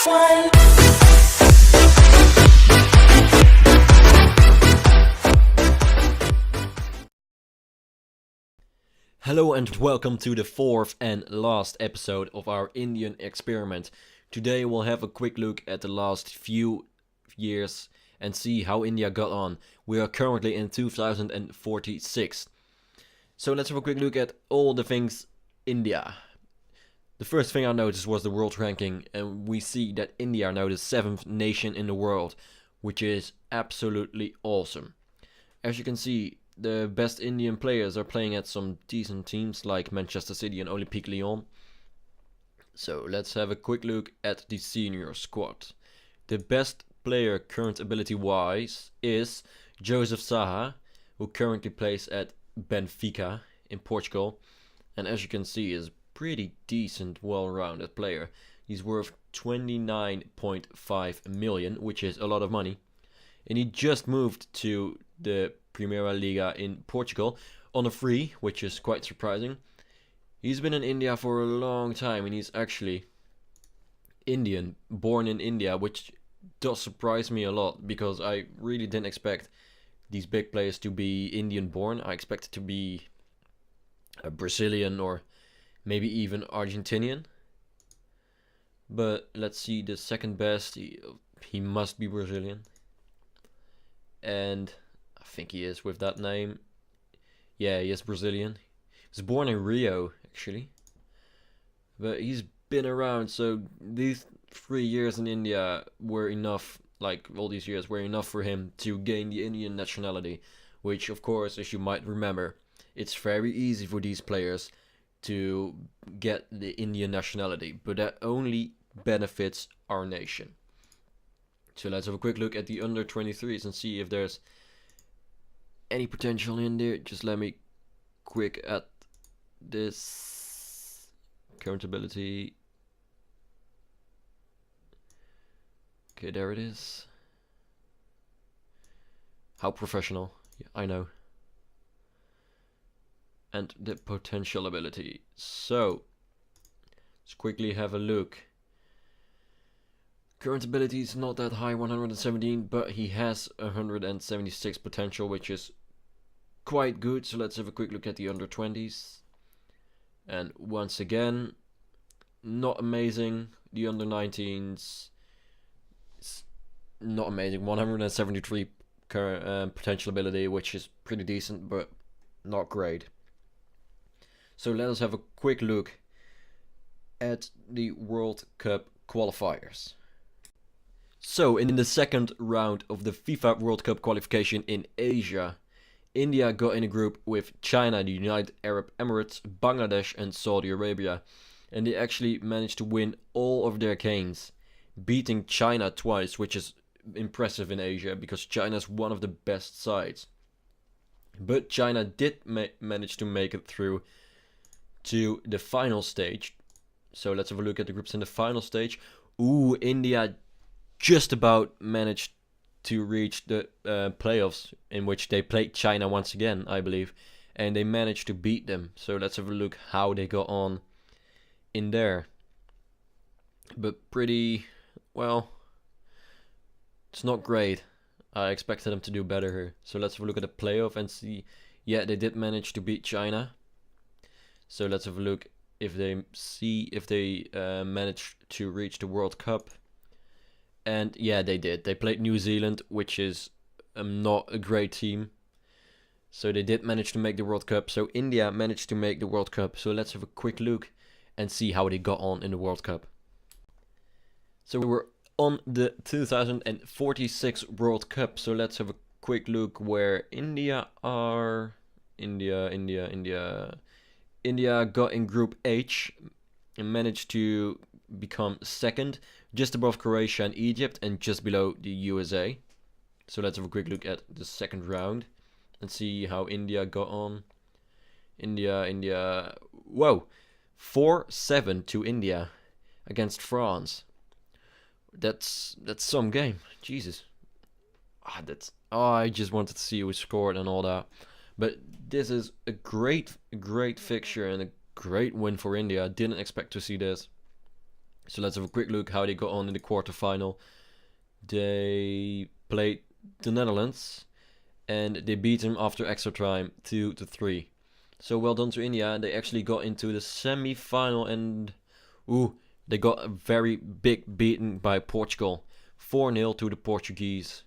one. Hello and welcome to the fourth and last episode of our Indian experiment. Today we'll have a quick look at the last few years and see how India got on. We are currently in 2046. So let's have a quick look at all the things India. The first thing I noticed was the world ranking, and we see that India are now the 7th nation in the world, which is absolutely awesome. As you can see, the best Indian players are playing at some decent teams like Manchester City and Olympique Lyon. So let's have a quick look at the senior squad. The best player current ability wise is Joseph Saha, who currently plays at Benfica in Portugal, and as you can see is pretty decent, well-rounded player. He's worth 29.5 million, which is a lot of money, and he just moved to the Primeira Liga in Portugal on a free, which is quite surprising. He's been in India for a long time, and he's actually Indian, born in India, which does surprise me a lot because I really didn't expect these big players to be Indian born. I expected to be a Brazilian or maybe even Argentinian. But let's see, the second best, he must be Brazilian. And I think he is with that name. Yeah, he is Brazilian. He was born in Rio, actually. But he's been around, so these 3 years in India were enough, like all these years were enough for him to gain the Indian nationality. Which, of course, as you might remember, it's very easy for these players to get the Indian nationality, but that only benefits our nation. So let's have a quick look at the under 23s and see if there's any potential in there. Just let me quick at this current ability. Okay, there it is. How professional. Yeah, I know. And the potential ability. So let's quickly have a look. Current ability is not that high, 117, but he has 176 potential, which is quite good. So let's have a quick look at the under 20s. And once again, not amazing. The under 19s, not amazing. 173 current potential ability, which is pretty decent, but not great. So let us have a quick look at the World Cup qualifiers. So in the second round of the FIFA World Cup qualification in Asia, India got in a group with China, the United Arab Emirates, Bangladesh and Saudi Arabia. And they actually managed to win all of their games, beating China twice, which is impressive in Asia because China is one of the best sides. But China did manage to make it through to the final stage. So let's have a look at the groups in the final stage. Ooh, India just about managed to reach the playoffs, in which they played China once again, I believe, and they managed to beat them. So let's have a look how they got on in there. But pretty well, it's not great. I expected them to do better here. So let's have a look at the playoff and see. Yeah, they did manage to beat China. So let's have a look if they managed to reach the World Cup. And yeah, they did. They played New Zealand, which is not a great team. So they did manage to make the World Cup. So India managed to make the World Cup. So let's have a quick look and see how they got on in the World Cup. So we're on the 2046 World Cup. So let's have a quick look where India are. India got in Group H and managed to become second, just above Croatia and Egypt, and just below the USA. So let's have a quick look at the second round and see how India got on. India, whoa, 4-7 to India against France. That's some game, Jesus. I just wanted to see who scored and all that. But this is a great fixture and a great win for India. I didn't expect to see this. So let's have a quick look how they got on in the quarterfinal. They played the Netherlands and they beat them after extra time 2-3. So well done to India. They actually got into the semi-final and they got a very big beating by Portugal. 4-0 to the Portuguese.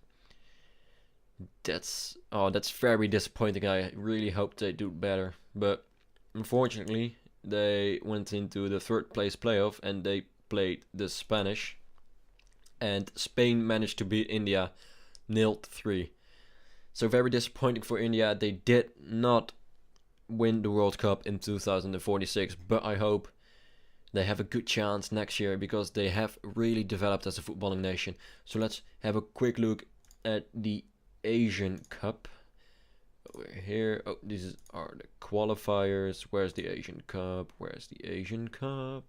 That's very disappointing. I really hoped they do better, but unfortunately they went into the third place playoff and they played the Spanish, and Spain managed to beat India 0-3. So very disappointing for India. They did not win the World Cup in 2046, but I hope they have a good chance next year because they have really developed as a footballing nation. So let's have a quick look at the Asian Cup. Over here, these are the qualifiers. Where's the Asian Cup? Where's the Asian Cup?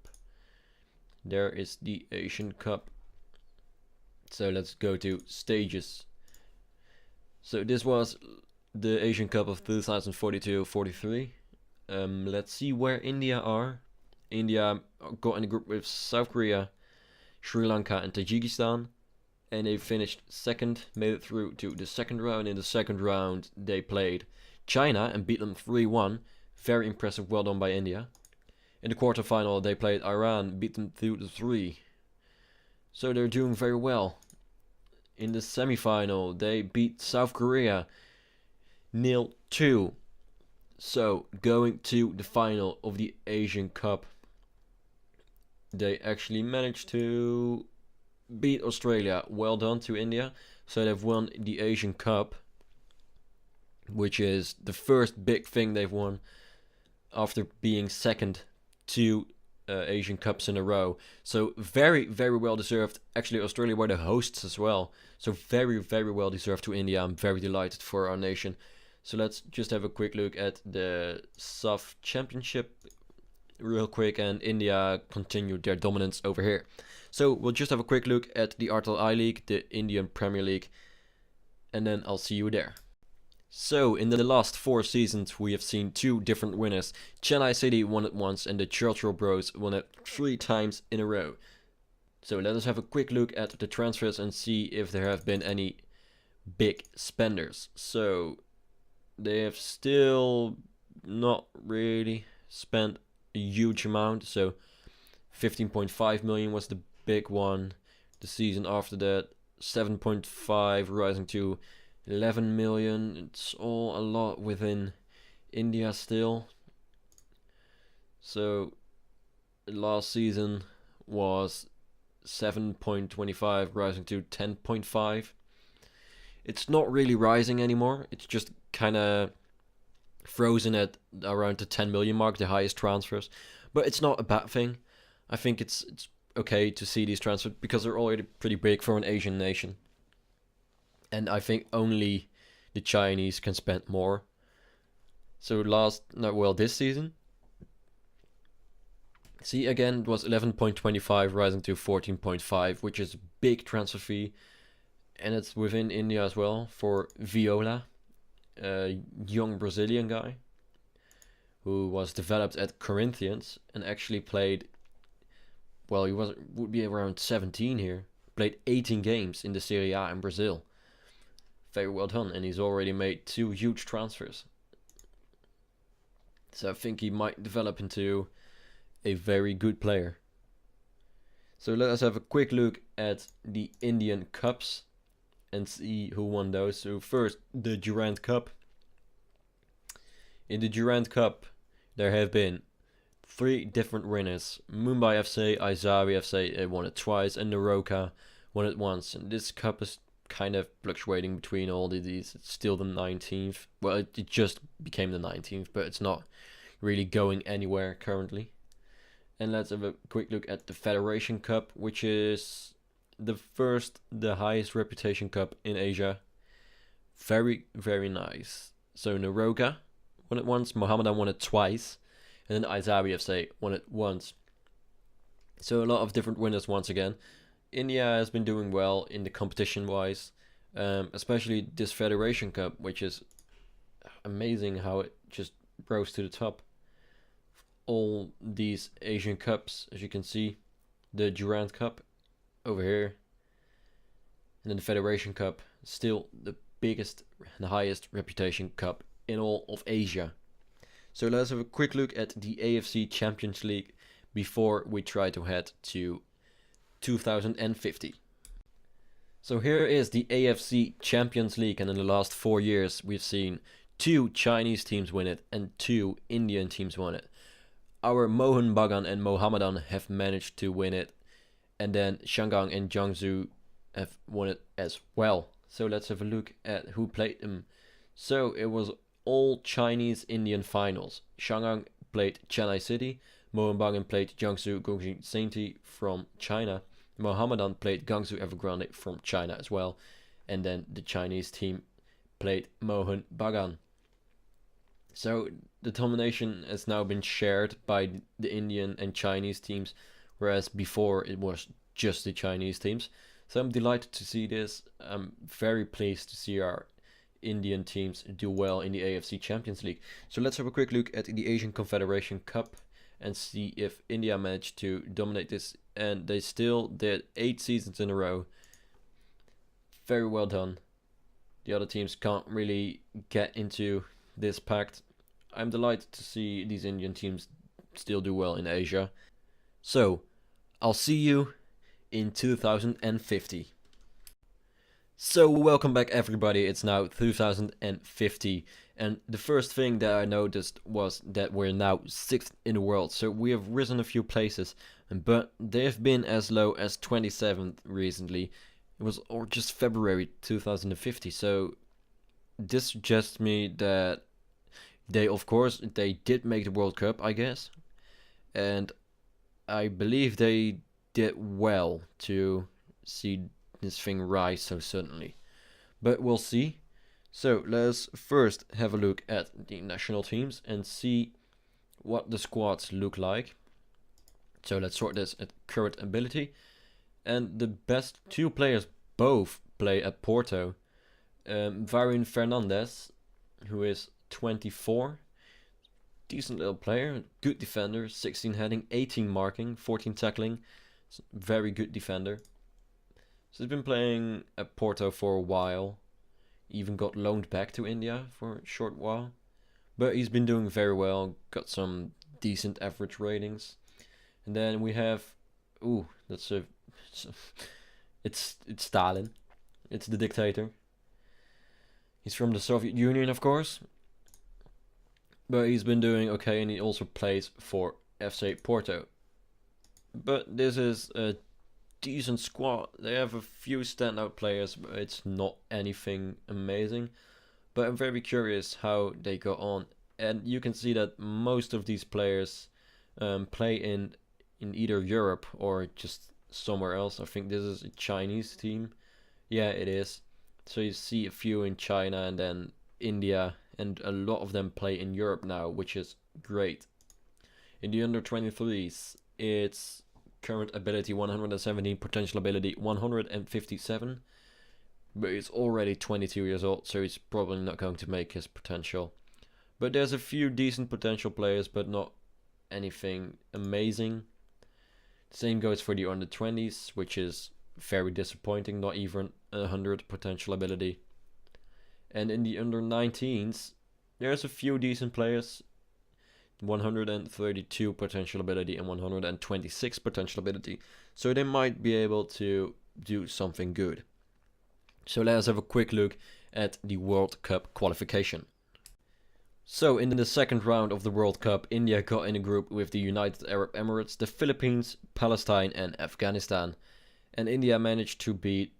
There is the Asian Cup. So let's go to stages. So this was the Asian Cup of 2042-43. Let's see where India are. India got in a group with South Korea, Sri Lanka and Tajikistan, and they finished second, made it through to the second round. In the second round they played China and beat them 3-1. Very impressive, well done by India. In the quarterfinal they played Iran, beat them 2-3. So they're doing very well. In the semi-final they beat South Korea 0-2. So going to the final of the Asian Cup, they actually managed to beat Australia. Well done to India. So they've won the Asian Cup, which is the first big thing they've won after being second to Asian Cups in a row. So very, very well deserved. Actually, Australia were the hosts as well. So very, very well deserved to India. I'm very delighted for our nation. So let's just have a quick look at the SAF Championship real quick, and India continued their dominance over here. So we'll just have a quick look at the RTL I-League, the Indian Premier League, and then I'll see you there. So in the last 4 seasons we have seen 2 different winners. Chennai City won it once and the Churchill Bros won it 3 times in a row. So let us have a quick look at the transfers and see if there have been any big spenders. So they have still not really spent a huge amount. So 15.5 million was the big one. The season after that 7.5 rising to 11 million. It's all a lot within India still. So last season was 7.25 rising to 10.5. It's not really rising anymore. It's just kind of frozen at around the 10 million mark, the highest transfers. But it's not a bad thing. I think it's okay to see these transfers because they're already pretty big for an Asian nation. And I think only the Chinese can spend more. So this season, see again, it was 11.25 rising to 14.5, which is a big transfer fee. And it's within India as well for Viola, a young Brazilian guy who was developed at Corinthians and actually played, well, would be around 17 here. Played 18 games in the Serie A in Brazil. Very well done, and he's already made 2 huge transfers. So I think he might develop into a very good player. So let us have a quick look at the Indian Cups and see who won those. So first, the Durand Cup. In the Durand Cup, there have been 3 different winners. Mumbai FC, Aizawi FC, they won it twice, and Naroka won it once. And this cup is kind of fluctuating between all of these. It's still the 19th. Well, it just became the 19th, but it's not really going anywhere currently. And let's have a quick look at the Federation Cup, which is the highest reputation cup in Asia. Very, very nice. So Naroka won it once, Mohammedan won it twice, and then Aizawi FC won it once. So a lot of different winners once again. India has been doing well in the competition wise, especially this Federation Cup, which is amazing how it just rose to the top. All these Asian Cups, as you can see, the Durand Cup over here, and then the Federation Cup, still the biggest and highest reputation cup in all of Asia. So let's have a quick look at the AFC Champions League before we try to head to 2050. So here is the AFC Champions League, and in the last 4 years we've seen 2 Chinese teams win it and 2 Indian teams win it. Our Mohun Bagan and Mohammedan have managed to win it, and then Shandong and Jiangsu have won it as well. So let's have a look at who played them. So it was all Chinese Indian finals. Shandong played Chennai City, Mohun Bagan played Jiangsu Gongxing Sainty from China, Mohammedan played Guangzhou Evergrande from China as well, and then the Chinese team played Mohun Bagan. So the domination has now been shared by the Indian and Chinese teams, whereas before it was just the Chinese teams. So I'm delighted to see this. I'm very pleased to see our Indian teams do well in the AFC Champions League. So let's have a quick look at the Asian Confederation Cup and see if India managed to dominate this. And they still did 8 seasons in a row. Very well done. The other teams can't really get into this pact. I'm delighted to see these Indian teams still do well in Asia. So, I'll see you in 2050. So welcome back everybody, it's now 2050, and the first thing that I noticed was that we're now 6th in the world, so we have risen a few places, but they've been as low as 27th recently. It was or just February 2050, so this suggests me that they did make the World Cup, I guess, and I believe they did well to see this thing rise so suddenly, but we'll see. So let's first have a look at the national teams and see what the squads look like. So let's sort this at current ability, and the best 2 players both play at Porto. Varun Fernandez, who is 24, decent little player, good defender, 16 heading, 18 marking, 14 tackling, very good defender. So he's been playing at Porto for a while, even got loaned back to India for a short while, but he's been doing very well, got some decent average ratings. And then we have, it's Stalin, it's the dictator. He's from the Soviet Union, of course, but he's been doing okay, and he also plays for FC Porto. But this is a decent squad. They have a few standout players, but it's not anything amazing. But I'm very curious how they go on, and you can see that most of these players play in either Europe or just somewhere else. I think this is a Chinese team. Yeah, it is. So you see a few in China and then India, and a lot of them play in Europe now, which is great. In the under 23s, it's current ability 117, potential ability 157, but he's already 22 years old, so he's probably not going to make his potential. But there's a few decent potential players, but not anything amazing. Same goes for the under 20s, which is very disappointing, not even 100 potential ability. And in the under 19s, there's a few decent players, 132 potential ability and 126 potential ability, so they might be able to do something good. So let's have a quick look at the World Cup qualification. So in the second round of the World Cup, India got in a group with the United Arab Emirates, the Philippines, Palestine and Afghanistan, and India managed to beat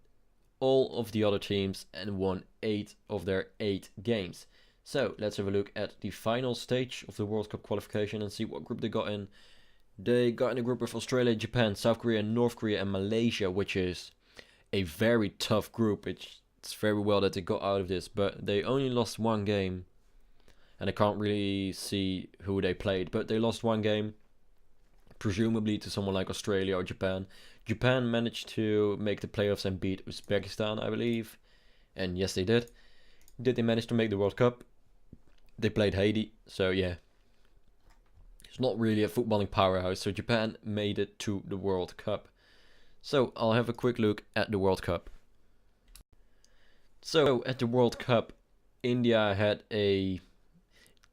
all of the other teams and won 8 of their 8 games. So let's have a look at the final stage of the World Cup qualification and see what group they got in. They got in a group with Australia, Japan, South Korea, North Korea and Malaysia, which is a very tough group. It's very well that they got out of this, but they only lost 1 game. And I can't really see who they played, but they lost 1 game, presumably to someone like Australia or Japan. Japan managed to make the playoffs and beat Uzbekistan, I believe. And yes, they did. Did they manage to make the World Cup? They played Haiti, so yeah. It's not really a footballing powerhouse, so Japan made it to the World Cup. So I'll have a quick look at the World Cup. So at the World Cup, India had a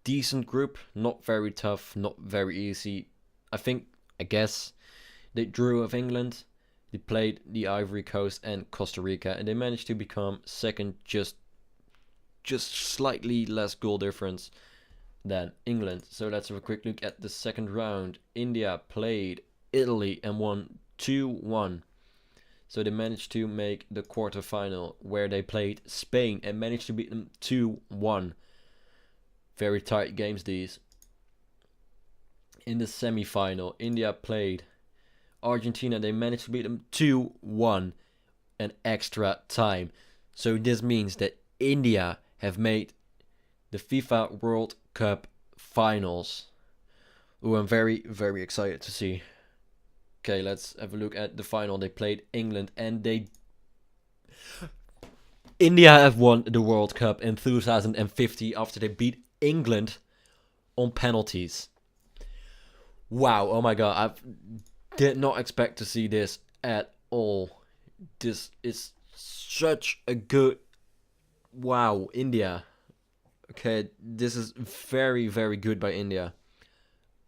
decent group, not very tough, not very easy. I guess they drew with England. They played the Ivory Coast and Costa Rica, and they managed to become second, just slightly less goal difference than England. So let's have a quick look at the second round. India played Italy and won 2-1. So they managed to make the quarterfinal, where they played Spain and managed to beat them 2-1. Very tight games these. In the semi-final, India played Argentina. They managed to beat them 2-1 in extra time. So this means that India have made the FIFA World Cup finals. Ooh, I'm very, very excited to see. Okay, let's have a look at the final. They played England and India have won the World Cup in 2050 after they beat England on penalties. Wow, oh my god, I did not expect to see this at all. This is such a good... Wow, India. Okay, this is very, very good by India.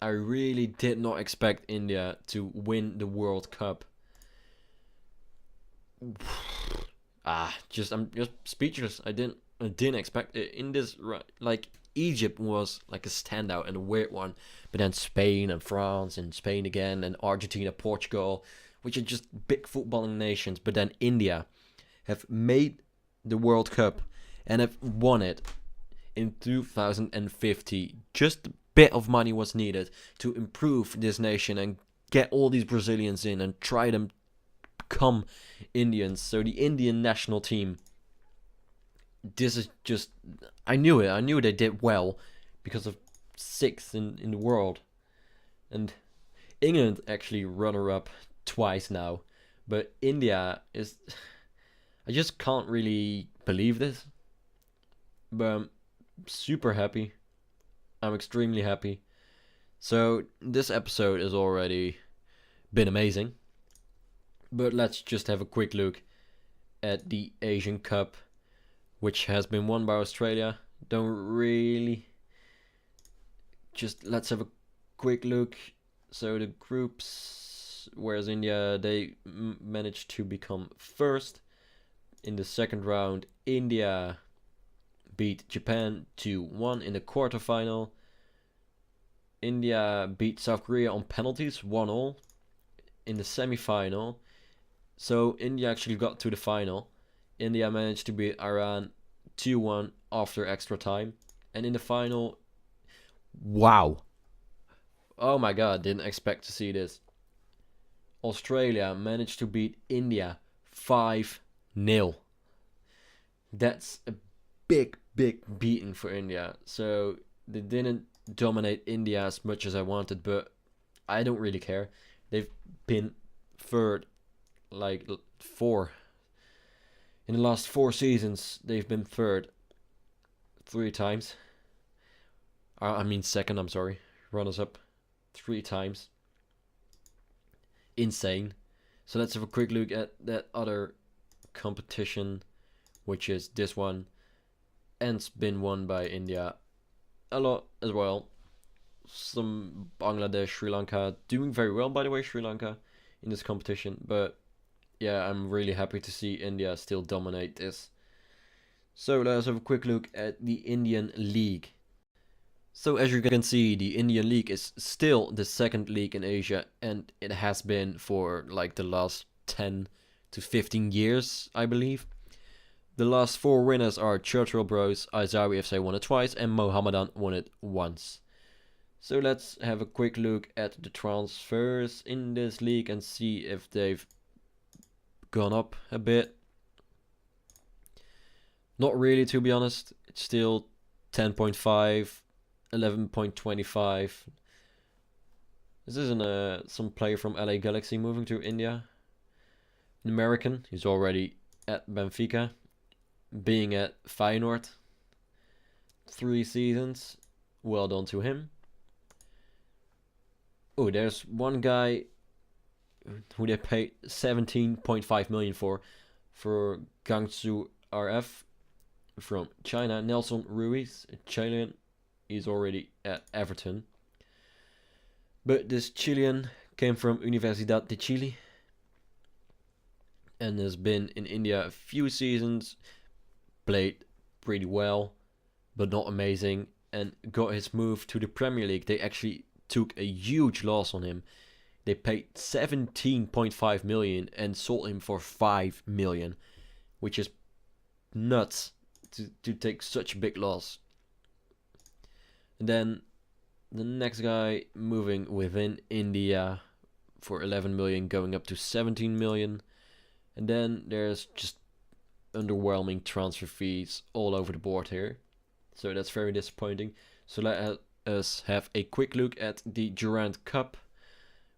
I really did not expect India to win the World Cup. I'm just speechless. I didn't expect it. In this, like, Egypt was like a standout and a weird one, but then Spain and France and Spain again and Argentina, Portugal, which are just big footballing nations. But then India have made the World Cup and have won it in 2050. Just a bit of money was needed to improve this nation and get all these Brazilians in and try them become Indians. So the Indian national team, this is just... I knew it. I knew they did well because of 6th in the world. And England actually runner-up twice now. But India is... I just can't really believe this. But I'm super happy. I'm extremely happy. So this episode has already been amazing. But let's just have a quick look at the Asian Cup, which has been won by Australia. Don't really... Just let's have a quick look. So the groups, whereas India, they managed to become first. In the second round, India beat Japan 2-1 in the quarterfinal. India beat South Korea on penalties 1-0 in the semi-final. So India actually got to the final. India managed to beat Iran 2-1 after extra time. And in the final, wow. Oh my god, didn't expect to see this. Australia managed to beat India 5-0. That's a big beating for India. So they didn't dominate India as much as I wanted, but I don't really care. They've been third like 4. In the last 4 seasons, they've been third 3 times. I mean second, I'm sorry. Runners up 3 times. Insane. So let's have a quick look at that other competition, which is this one. And it's been won by India a lot as well. Some Bangladesh, Sri Lanka, doing very well, by the way, Sri Lanka, in this competition. But yeah, I'm really happy to see India still dominate this. So let's have a quick look at the Indian League. So as you can see, the Indian League is still the second league in Asia, and it has been for like the last 10 to 15 years, I believe. The last 4 winners are Churchill Bros, Aizawi FC won it twice, and Mohammedan won it once. So let's have a quick look at the transfers in this league and see if they've gone up a bit. Not really, to be honest. It's still 10.5, 11.25. This isn't some player from LA Galaxy moving to India. An American, he's already at Benfica, being at Feyenoord 3 seasons. Well done to him. Oh, there's one guy who they paid 17.5 million for Guangzhou RF from China. Nelson Ruiz, a Chilean, is already at Everton. But this Chilean came from Universidad de Chile and has been in India a few seasons, played pretty well, but not amazing, and got his move to the Premier League. They actually took a huge loss on him. They paid 17.5 million and sold him for 5 million, which is nuts to take such a big loss. And then the next guy moving within India for 11 million, going up to 17 million. And then there's just underwhelming transfer fees all over the board here. So that's very disappointing. So let us have a quick look at the Durand Cup,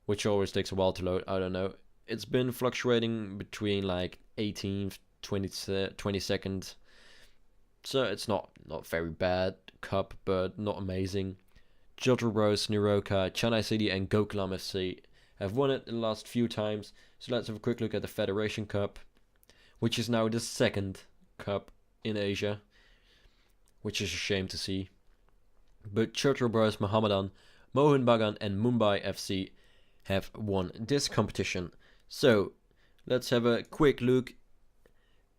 which always takes a while to load. I don't know. It's been fluctuating between like 18th, 22nd. So it's not very bad cup, but not amazing. Jodrell Bros, Niroka, Chennai City and Gokulam FC have won it the last few times. So let's have a quick look at the Federation Cup, which is now the second cup in Asia, which is a shame to see. But Jodrell Bros, Mohammedan, Mohun Bagan and Mumbai FC have won this competition. So let's have a quick look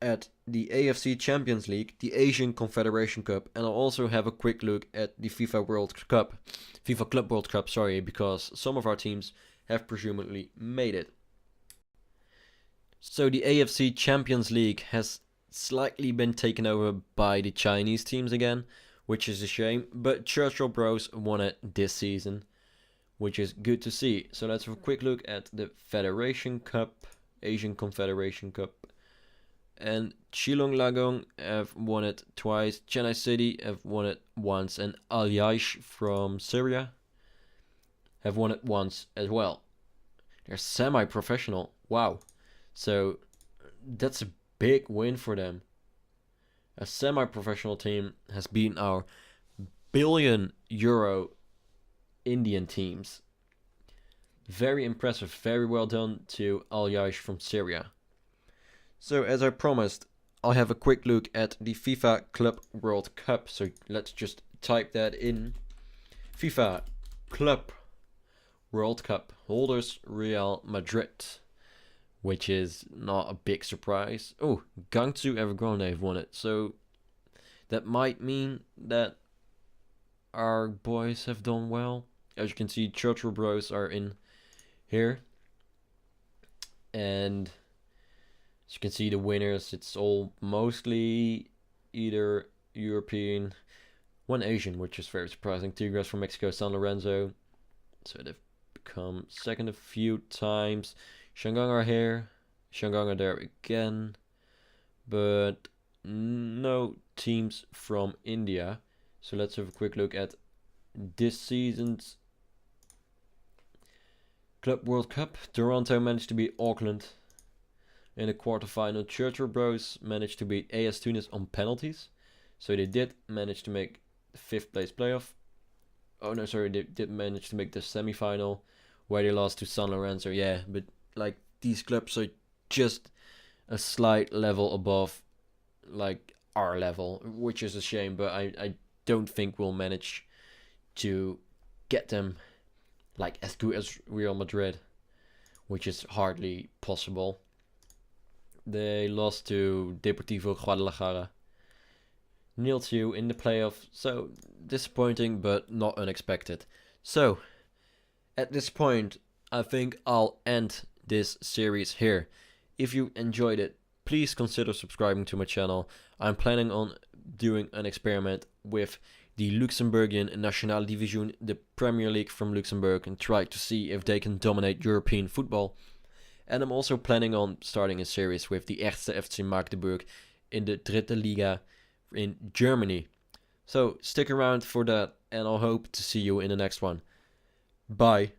at the AFC Champions League, the Asian Confederation Cup, and I'll also have a quick look at the FIFA Club World Cup, because some of our teams have presumably made it. So the AFC Champions League has slightly been taken over by the Chinese teams again, which is a shame, but Churchill Bros won it this season, which is good to see. So let's have a quick look at the Federation Cup, Asian Confederation Cup. And Shillong Lagong have won it twice, Chennai City have won it once, and Al Jaish from Syria have won it once as well. They're semi-professional, wow. So that's a big win for them. A semi-professional team has beaten our billion euro Indian teams. Very impressive, very well done to Al Jaish from Syria. So as I promised, I'll have a quick look at the FIFA Club World Cup. So let's just type that in. FIFA Club World Cup holders Real Madrid, which is not a big surprise. Oh, Guangzhou Evergrande have won it. So that might mean that our boys have done well. As you can see, Churchill Bros are in here. And as you can see, the winners, it's all mostly either European, one Asian, which is very surprising. Tigres from Mexico, San Lorenzo. So they've become second a few times. Shandong are here. Shandong are there again. But no teams from India. So let's have a quick look at this season's Club World Cup. Toronto managed to beat Auckland in the quarterfinal. Churchill Bros managed to beat AS Tunis on penalties. So they did manage to make the 5th place playoff. Oh no, sorry, they did manage to make the semi-final where they lost to San Lorenzo. Yeah, but like these clubs are just a slight level above like our level, which is a shame, but I don't think we'll manage to get them like as good as Real Madrid, which is hardly possible. They lost to Deportivo Guadalajara 0-2 in the playoff, so disappointing but not unexpected. So at this point I think I'll end this series here. If you enjoyed it, please consider subscribing to my channel. I'm planning on doing an experiment with the Luxembourgian National Division, the Premier League from Luxembourg, and try to see if they can dominate European football. And I'm also planning on starting a series with the Erste FC Magdeburg in the Dritte Liga in Germany. So stick around for that, and I'll hope to see you in the next one. Bye.